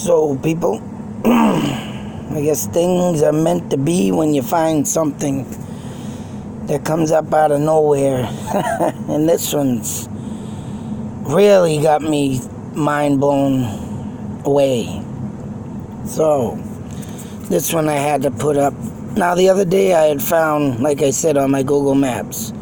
So, people, I guess things are meant to be when you find something that comes up out of nowhere. And this one's really got me mind blown away. So, this one I had to put up. Now, the other day I had found, like I said, on my Google Maps,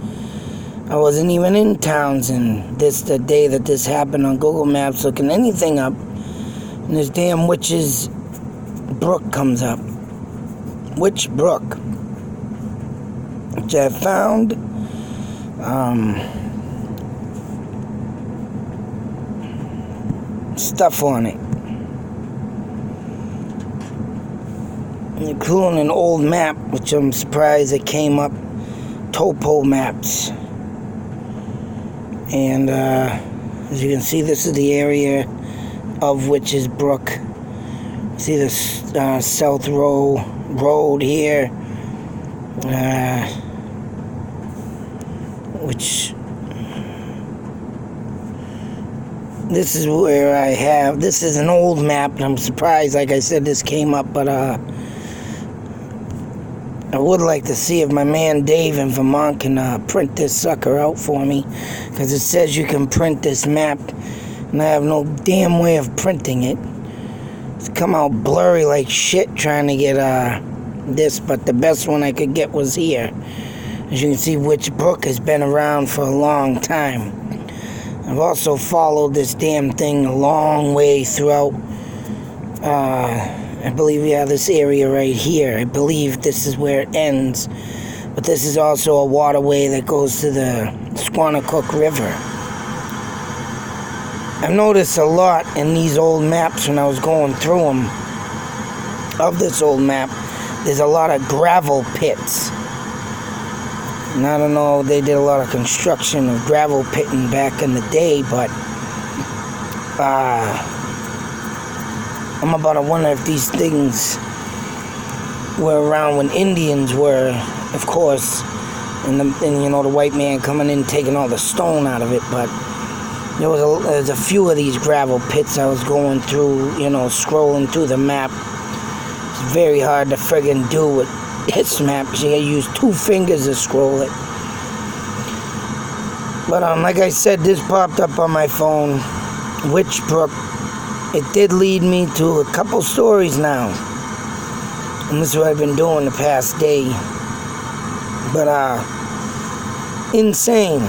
I wasn't even in Townsend the day that this happened on Google Maps looking anything up. And this damn witch's brook comes up. Witch Brook. Which I found stuff on it. Including an old map, which I'm surprised it came up. Topo maps. And as you can see, this is the area of Witch's Brook. See the South Road here, which this is where I have. This is an old map, and I'm surprised, like I said, this came up, but I would like to see if my man Dave in Vermont can print this sucker out for me, because it says you can print this map, and I have no damn way of printing it. It's come out blurry like shit trying to get this, but the best one I could get was here. As you can see, Witch Brook has been around for a long time. I've also followed this damn thing a long way throughout, I believe, this area right here. I believe this is where it ends. But this is also a waterway that goes to the Squannacook River. I've noticed a lot in these old maps when I was going through them of this old map. There's a lot of gravel pits. And I don't know, they did a lot of construction of gravel pitting back in the day, but I'm about to wonder if these things were around when Indians were, of course, and the white man coming in taking all the stone out of it. But there's a few of these gravel pits I was going through, scrolling through the map. It's very hard to friggin' do with this map. You gotta use 2 fingers to scroll it. But like I said, this popped up on my phone, Witch Brook. It did lead me to a couple stories now. And this is what I've been doing the past day. But, insane.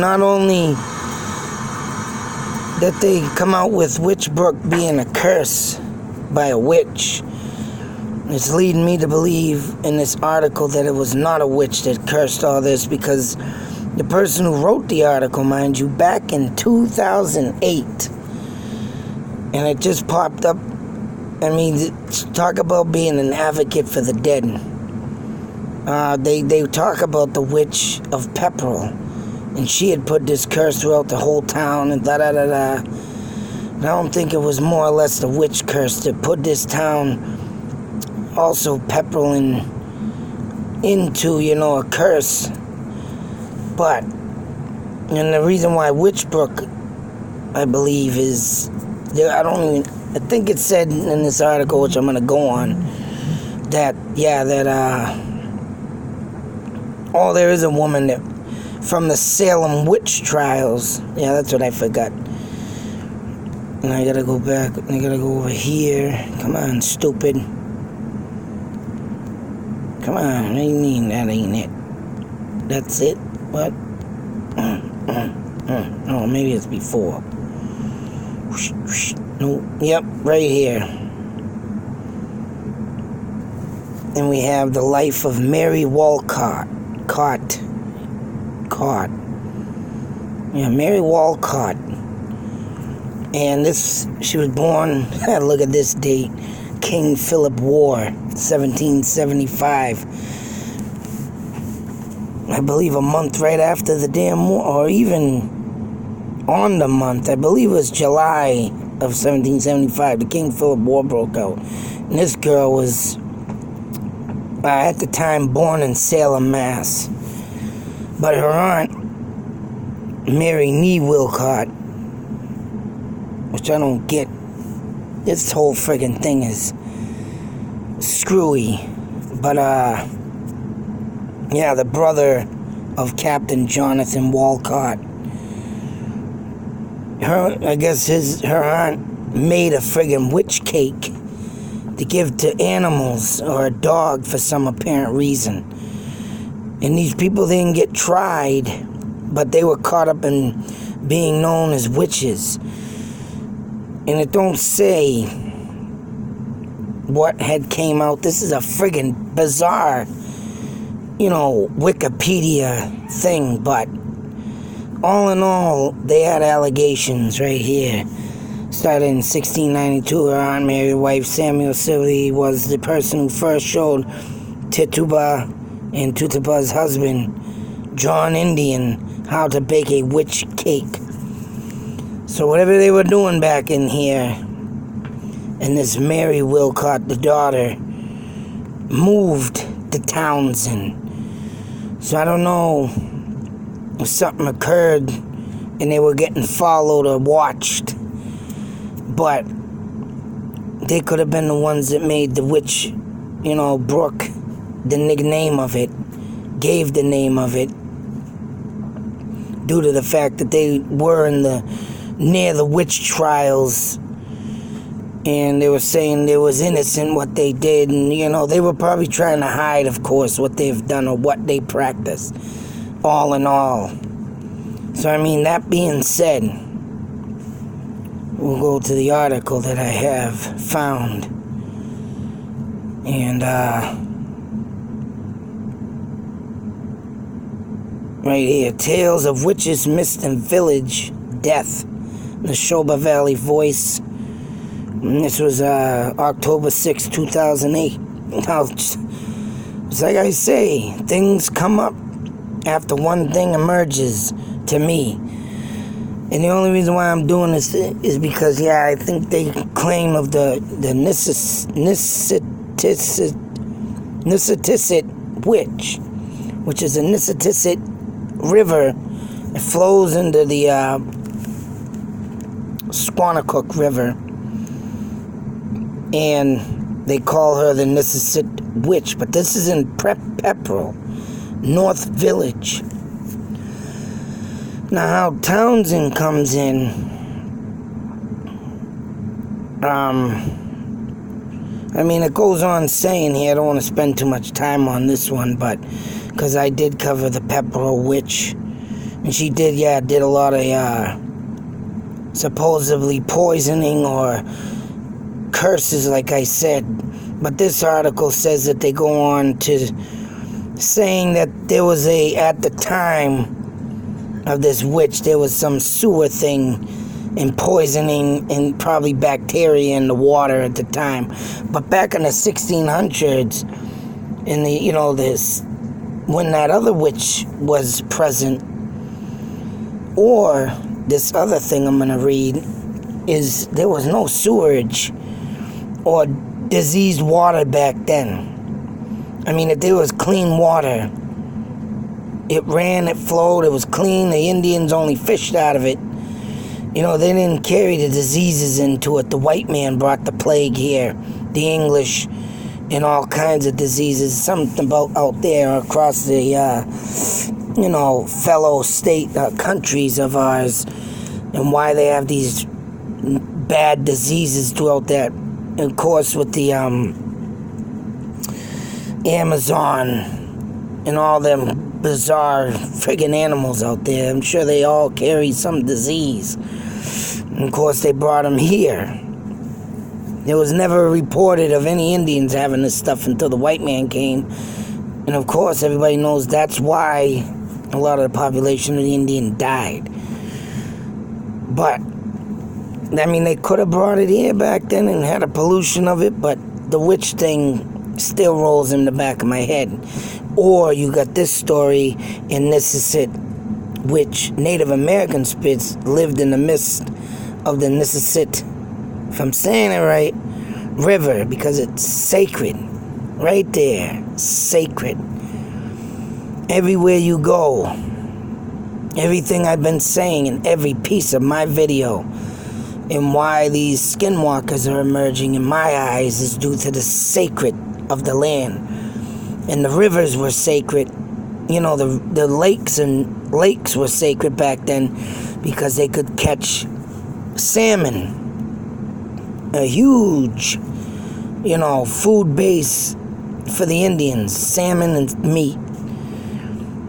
Not only that they come out with Witch Brook being a curse by a witch, it's leading me to believe in this article that it was not a witch that cursed all this, because the person who wrote the article, mind you, back in 2008, and it just popped up. I mean, talk about being an advocate for the dead. They talk about the witch of Pepperell, and she had put this curse throughout the whole town, and da-da-da-da. And I don't think it was more or less the witch curse that put this town, also Pepperell, into, a curse. But, and the reason why Witch Brook, I believe, is, I think it said in this article, which I'm going to go on, that there is a woman that, from the Salem witch trials, that's what I forgot. And I gotta go back, I gotta go over here. Come on, stupid. Come on, what do you mean that ain't it? That's it? What? Oh, maybe it's before. No, yep, right here. And we have the life of Mary Walcott. Mary Walcott. And she was born, look at this date, King Philip War, 1775. I believe a month right after the damn war, or even on the month. I believe it was July of 1775, the King Philip War broke out. And this girl was, at the time, born in Salem, Mass. But her aunt, Mary Nee Wilcott, which I don't get. This whole friggin' thing is screwy. But, yeah, the brother of Captain Jonathan Walcott, her aunt made a friggin' witch cake to give to animals or a dog for some apparent reason. And these people didn't get tried, but they were caught up in being known as witches. And it don't say what had came out. This is a friggin' bizarre, Wikipedia thing, but all in all, they had allegations right here. Started in 1692, her Aunt Mary's wife, Samuel Silly, was the person who first showed Tituba and Tituba's husband, John Indian, how to bake a witch cake. So whatever they were doing back in here, and this Mary Wilcott, the daughter, moved to Townsend. So I don't know if something occurred and they were getting followed or watched. But they could have been the ones that made the witch, brook, the nickname of it, gave the name of it, due to the fact that they were near the witch trials, and they were saying it was innocent what they did, and they were probably trying to hide, of course, what they've done or what they practice, all in all. So that being said, we'll go to the article that I have found. And, right here, Tales of Witches Missed in Village Death. Neshoba Valley Voice. And this was October 6, 2008. Now, it's like I say, things come up after one thing emerges to me. And the only reason why I'm doing this is because, I think they claim of the Nissitissit Witch, which is the Nissitissit River. It flows into the Squannacook River. And they call her the Nissitissit Witch. But this is in Pepperell, North Village. Now, how Townsend comes in, it goes on saying here, I don't want to spend too much time on this one, but, because I did cover the Pepperell Witch, and she did a lot of, supposedly poisoning or curses, like I said, but this article says that they go on to saying that there was at the time of this witch, there was some sewer thing and poisoning and probably bacteria in the water at the time. But back in the 1600s, in the, this, when that other witch was present, or this other thing I'm going to read, is there was no sewerage or diseased water back then. If there was clean water, it ran, it flowed, it was clean. The Indians only fished out of it. They didn't carry the diseases into it. The white man brought the plague here, the English, and all kinds of diseases. Something about out there across the, fellow state countries of ours, and why they have these bad diseases throughout that. And of course, with the Amazon and all them bizarre friggin' animals out there. I'm sure they all carry some disease. And of course, they brought them here. There was never reported of any Indians having this stuff until the white man came. And of course, everybody knows that's why a lot of the population of the Indian died. But, they could have brought it here back then and had a pollution of it, but the witch thing still rolls in the back of my head. Or you got this story in Nissitissit, which Native American spirits lived in the midst of the Nissitissit, if I'm saying it right, river, because it's sacred. Right there, sacred. Everywhere you go, everything I've been saying in every piece of my video, And why these skinwalkers are emerging, in my eyes, is due to the sacred of the land. And the rivers were sacred. You know, the lakes were sacred back then because they could catch salmon. A huge, food base for the Indians, salmon and meat.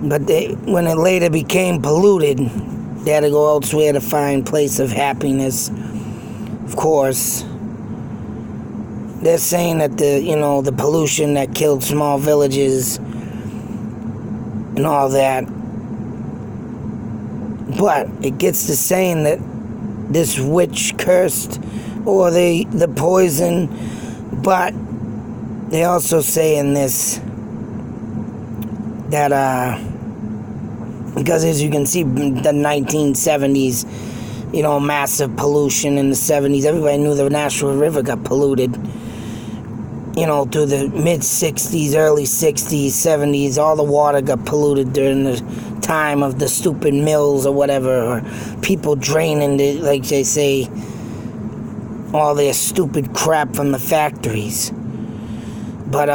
But when it later became polluted, they had to go elsewhere to find place of happiness. Of course, they're saying that the pollution that killed small villages and all that. But it gets to saying that this witch cursed or the poison, but they also say in this that because as you can see, the 1970s, massive pollution in the 70s. Everybody knew the Nashua River got polluted. Through the mid-60s, early 60s, 70s, all the water got polluted during the time of the stupid mills or whatever, or people draining, like they say, all their stupid crap from the factories. But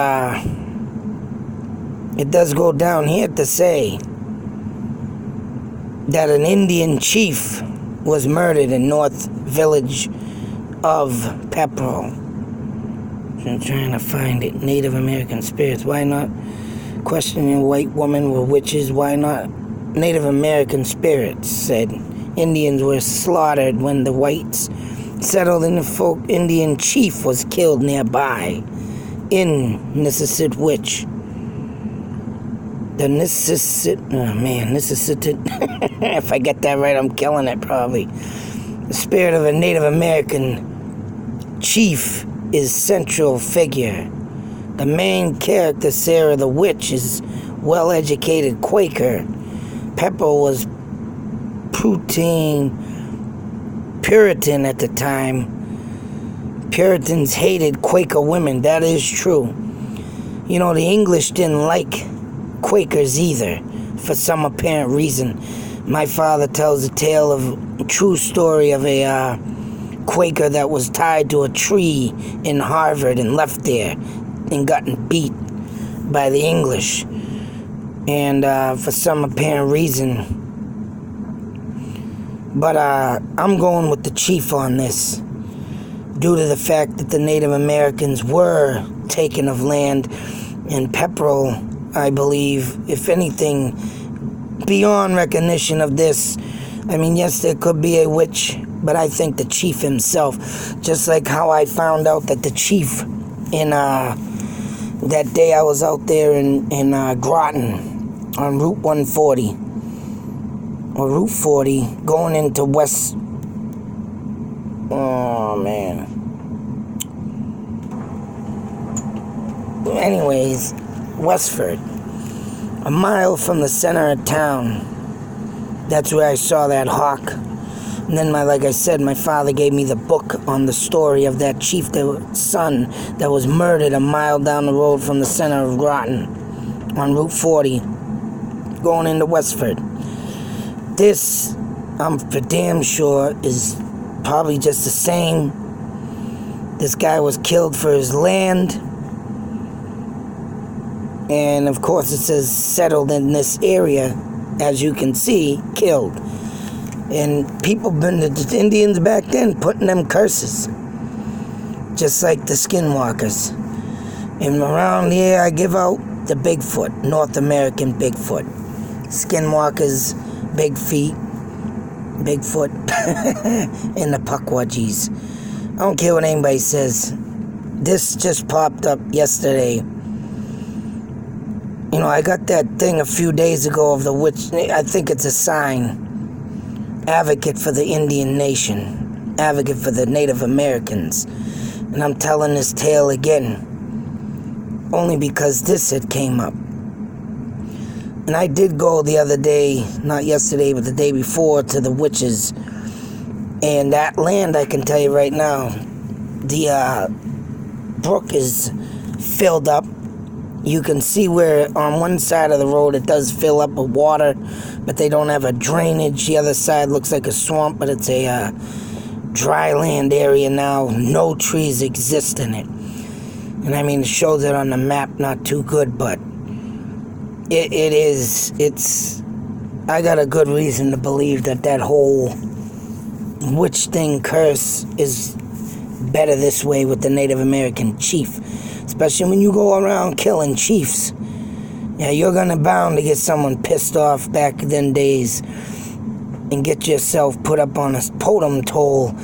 it does go down here to say that an Indian chief was murdered in North Village of Pepperell. I'm trying to find it. Native American spirits. Why not? Questioning white women were witches. Why not? Native American spirits said Indians were slaughtered when the whites settled in the folk. Indian chief was killed nearby in Nisissit. The Nisissit. If I get that right, I'm killing it probably. The spirit of a Native American chief is central figure. The main character, Sarah the Witch, is well-educated Quaker. Pepper was Puritan at the time. Puritans hated Quaker women. That is true. The English didn't like Quakers either, for some apparent reason. My father tells a true story of a Quaker that was tied to a tree in Harvard and left there and gotten beat by the English. And for some apparent reason. But I'm going with the chief on this, due to the fact that the Native Americans were taken of land, and Pepperell, I believe, if anything, beyond recognition of this, yes, there could be a witch, but I think the chief himself, just like how I found out that the chief in that day I was out there in Groton on Route 140 or Route 40 going into West. Oh man. Anyways, Westford, a mile from the center of town. That's where I saw that hawk. And then, like I said, my father gave me the book on the story of that chief, son that was murdered a mile down the road from the center of Groton on Route 40, going into Westford. This, I'm for damn sure, is probably just the same. This guy was killed for his land. And, of course, it says settled in this area, as you can see, killed. And the Indians back then, putting them curses. Just like the skinwalkers. And around here, I give out the Bigfoot, North American Bigfoot. Skinwalkers, big feet, Bigfoot, and the Pukwudgies. I don't care what anybody says. This just popped up yesterday. I got that thing a few days ago of the witch. I think it's a sign. Advocate for the Indian nation. Advocate for the Native Americans. And I'm telling this tale again. Only because this had came up. And I did go the other day, not yesterday, but the day before, to the witches. And that land, I can tell you right now, the brook is filled up. You can see where on one side of the road it does fill up with water, but they don't have a drainage. The other side looks like a swamp, but it's a dry land area now. No trees exist in it. And I mean, it shows it on the map, not too good, but it's, I got a good reason to believe that whole witch thing curse is better this way with the Native American chief. Especially when you go around killing chiefs. Yeah, you're gonna bound to get someone pissed off back then days and get yourself put up on a totem pole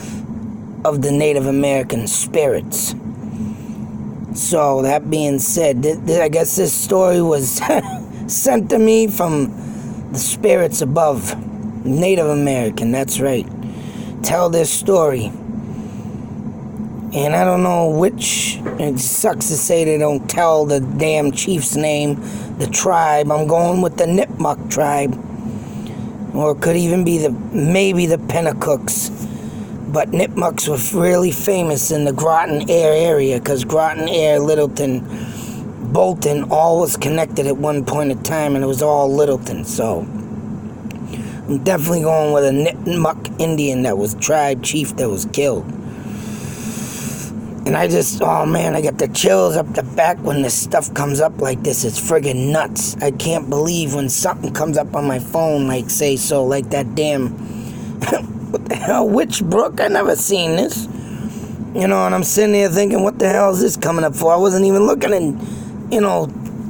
of the Native American spirits. So, that being said, I guess this story was sent to me from the spirits above. Native American, that's right. Tell this story. And I don't know which, it sucks to say they don't tell the damn chief's name, the tribe. I'm going with the Nipmuc tribe. Or it could even be maybe the Penacooks. But Nipmucs were really famous in the Groton Air area, because Groton Air, Littleton, Bolton, all was connected at one point in time, and it was all Littleton. So I'm definitely going with a Nipmuc Indian that was tribe chief that was killed. And I just, oh man, I got the chills up the back when this stuff comes up like this. It's friggin' nuts. I can't believe when something comes up on my phone, like that damn, what the hell, which brook? I never seen this. You know, and I'm sitting there thinking, what the hell is this coming up for? I wasn't even looking in,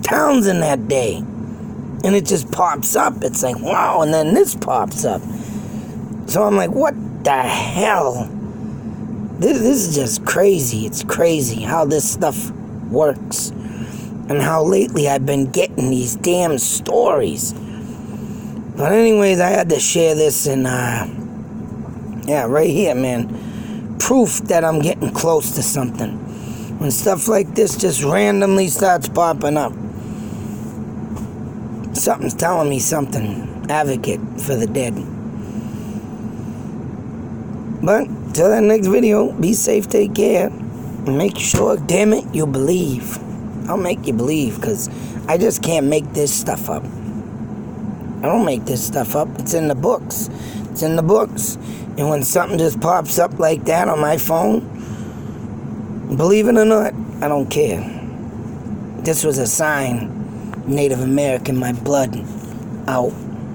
Townsend that day. And it just pops up. It's like, wow, and then this pops up. So I'm like, what the hell? This is just crazy. It's crazy how this stuff works. And how lately I've been getting these damn stories. But anyways, I had to share this and, yeah, right here, man. Proof that I'm getting close to something. When stuff like this just randomly starts popping up. Something's telling me something. Advocate for the dead. But, till that next video, be safe, take care, and make sure, damn it, you believe. I'll make you believe, because I just can't make this stuff up. I don't make this stuff up. It's in the books. It's in the books. And when something just pops up like that on my phone, believe it or not, I don't care. This was a sign. Native American, my blood out.